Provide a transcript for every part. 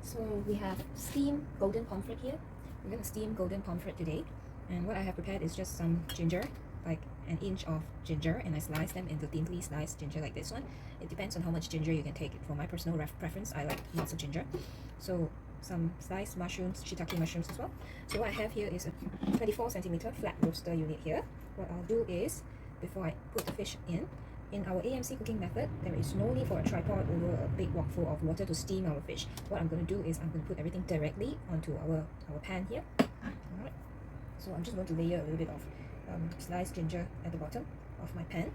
So we have steamed golden pomfret here. We're going to steam golden pomfret today. And what I have prepared is just some ginger, like an inch of ginger, and I slice them into thinly sliced ginger like this one. It depends on how much ginger you can take. For my personal preference, I like lots of ginger. So some sliced mushrooms, shiitake mushrooms as well. So what I have here is a 24 centimeter flat roaster unit here. What I'll do is, before I put the fish in our AMC cooking method, there is no need for a tripod over a big wok full of water to steam our fish. What I'm going to do is I'm going to put everything directly onto our pan here. Alright, so I'm just going to layer a little bit of sliced ginger at the bottom of my pan,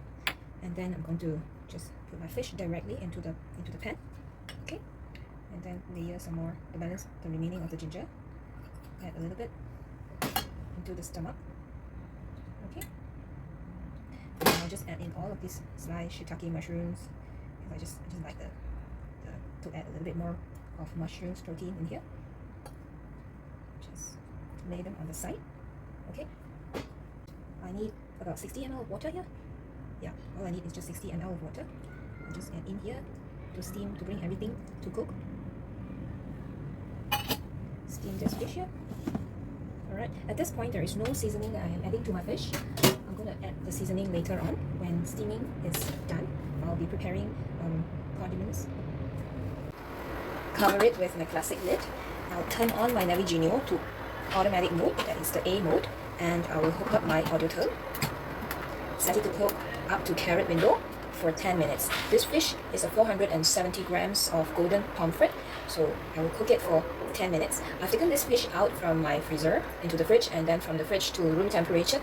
and then I'm going to just put my fish directly into the pan. Okay, and then layer some more to balance the remaining of the ginger. Add a little bit into the stomach. Okay. And I'll just add in all of these sliced shiitake mushrooms. I just like to add a little bit more of mushrooms protein in here. Just lay them on the side. Okay. I need about 60 ml of water here. Yeah, all I need is just 60 ml of water. I'll just add in here to steam, to bring everything to cook. Steam this fish here. Alright, at this point there is no seasoning that I am adding to my fish. I'm going to add the seasoning later on when steaming is done. I'll be preparing condiments. Cover it with my classic lid. I'll turn on my Navigenio to automatic mode, that is the A mode, and I will hook up my Audiotherm. Set it to cook up to carrot window for 10 minutes. This fish is a 470 grams of golden pomfret, so I will cook it for 10 minutes. I've taken this fish out from my freezer into the fridge, and then from the fridge to room temperature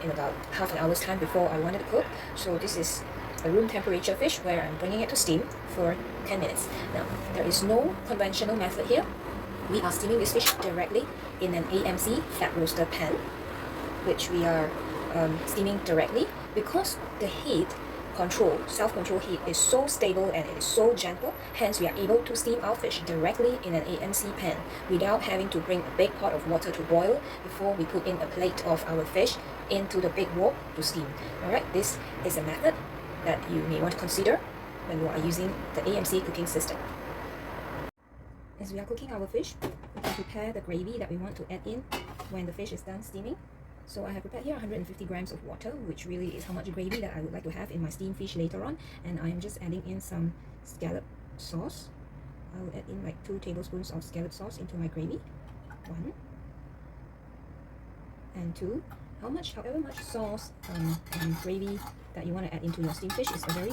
in about half an hour's time before I wanted to cook. So this is a room temperature fish where I'm bringing it to steam for 10 minutes. Now, there is no conventional method here. We are steaming this fish directly in an AMC flat roaster pan, which we are steaming directly because the heat control, self-control heat is so stable and it is so gentle. Hence, we are able to steam our fish directly in an AMC pan without having to bring a big pot of water to boil before we put in a plate of our fish into the big wok to steam. Alright, this is a method that you may want to consider when you are using the AMC cooking system. As we are cooking our fish, we can prepare the gravy that we want to add in when the fish is done steaming. So I have prepared here 150 grams of water, which really is how much gravy that I would like to have in my steamed fish later on. And I am just adding in some scallop sauce. I will add in like 2 tablespoons of scallop sauce into my gravy. 1 and 2. However much sauce and gravy that you want to add into your steamed fish is a very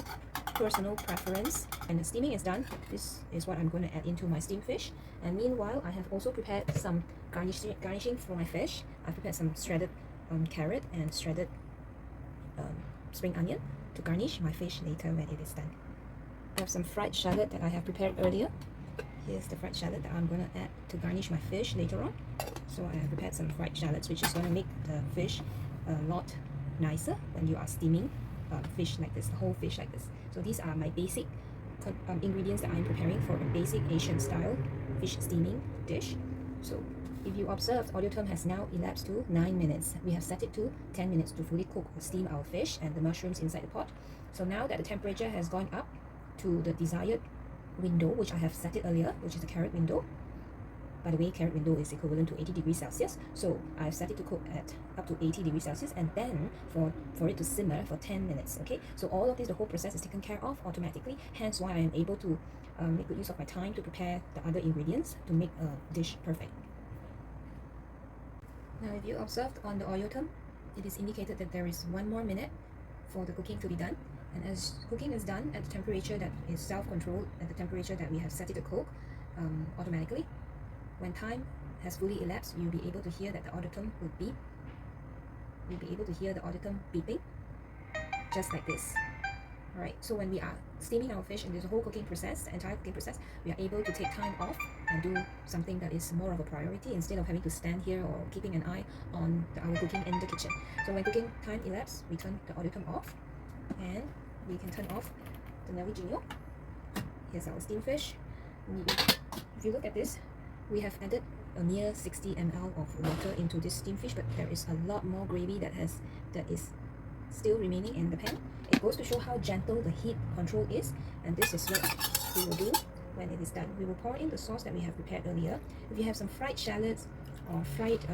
personal preference. And the steaming is done. This is what I'm going to add into my steamed fish. And meanwhile, I have also prepared some garnishing for my fish. I prepared some shredded carrot and shredded spring onion to garnish my fish later when it is done. I have some fried shallot that I have prepared earlier. Here's the fried shallot that I'm going to add to garnish my fish later on. So I have prepared some fried shallots, which is going to make the fish a lot nicer when you are steaming fish like this, the whole fish like this. So these are my basic ingredients that I'm preparing for a basic Asian style fish steaming dish. So if you observed, Audiotherm has now elapsed to 9 minutes. We have set it to 10 minutes to fully cook or steam our fish and the mushrooms inside the pot. So now that the temperature has gone up to the desired window, which I have set it earlier, which is the carrot window. By the way, carrot window is equivalent to 80 degrees Celsius. So I've set it to cook at up to 80 degrees Celsius, and then for it to simmer for 10 minutes. Okay, so all of this, the whole process is taken care of automatically. Hence why I am able to make good use of my time to prepare the other ingredients to make a dish perfect. Now, if you observed on the Audiotherm, it is indicated that there is 1 more minute for the cooking to be done. And as cooking is done at the temperature that is self-controlled, at the temperature that we have set it to cook automatically, when time has fully elapsed, you'll be able to hear that the Audiotherm will beep. You'll be able to hear the Audiotherm beeping, just like this. Alright, so when we are steaming our fish and there's a whole cooking process, the entire cooking process, we are able to take time off and do something that is more of a priority instead of having to stand here or keeping an eye on our cooking in the kitchen. So when cooking time elapses, we turn the Audiotherm off, and we can turn off the Navigenio. Here's our steamed fish. If you look at this, we have added a near 60 ml of water into this steamed fish, but there is a lot more gravy that is still remaining in the pan. It goes to show how gentle the heat control is, and this is what we will do when it is done. We will pour in the sauce that we have prepared earlier. If you have some fried shallots or fried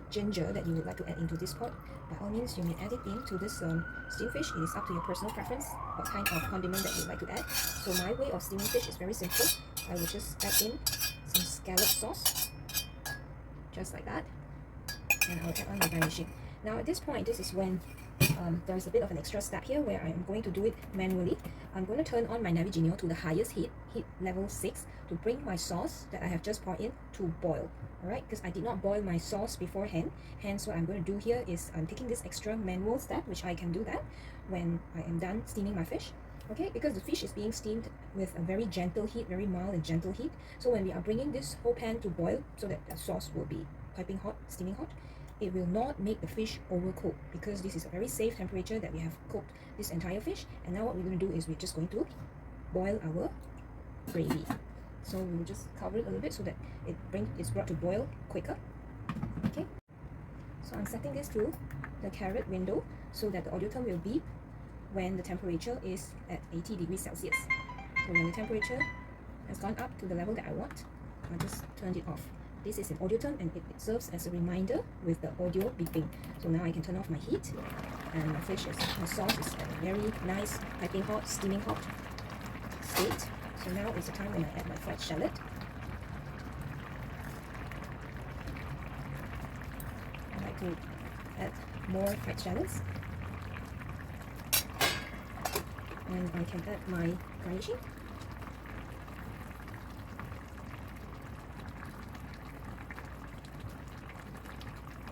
ginger that you would like to add into this pot, by all means you may add it into this steamed fish. It is up to your personal preference what kind of condiment that you'd like to add. So my way of steaming fish is very simple. I will just add in some scallop sauce, just like that, and I'll add on the garnishing. Now at this point, this is when there's a bit of an extra step here where I'm going to do it manually. I'm going to turn on my Navigenio to the highest heat level 6, to bring my sauce that I have just poured in to boil. Alright, because I did not boil my sauce beforehand. Hence what I'm going to do here is I'm taking this extra manual step, which I can do that when I am done steaming my fish. Okay, because the fish is being steamed with a very gentle heat, very mild and gentle heat. So when we are bringing this whole pan to boil, so that the sauce will be piping hot, steaming hot, it will not make the fish overcook, because this is a very safe temperature that we have cooked this entire fish. And now what we're going to do is we're just going to boil our gravy. So we will just cover it a little bit so that it's brought to boil quicker. Okay, so I'm setting this to the carrot window so that the Audiotherm will beep when the temperature is at 80 degrees Celsius. So when the temperature has gone up to the level that I want, I'll just turn it off. This is an Audiotherm, and it serves as a reminder with the audio beeping. So now I can turn off my heat, and my sauce is at a very nice piping hot, steaming hot state. So now is the time when I add my fried shallot. I like to add more fried shallots, and I can add my garnishing.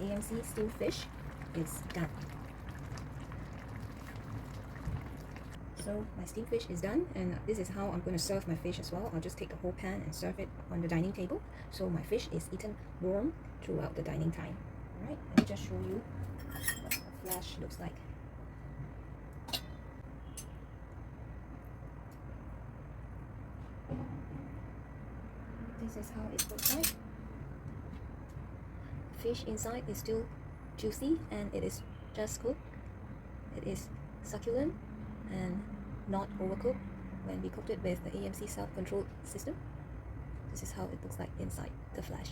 AMC steamed fish is done. So my steamed fish is done, and this is how I'm going to serve my fish as well. I'll just take the whole pan and serve it on the dining table, so my fish is eaten warm throughout the dining time. Alright, let me just show you what the flash looks like. This is how it looks like. Fish inside is still juicy, and it is just cooked. It is succulent and not overcooked when we cooked it with the AMC self-controlled system. This is how it looks like inside the flash.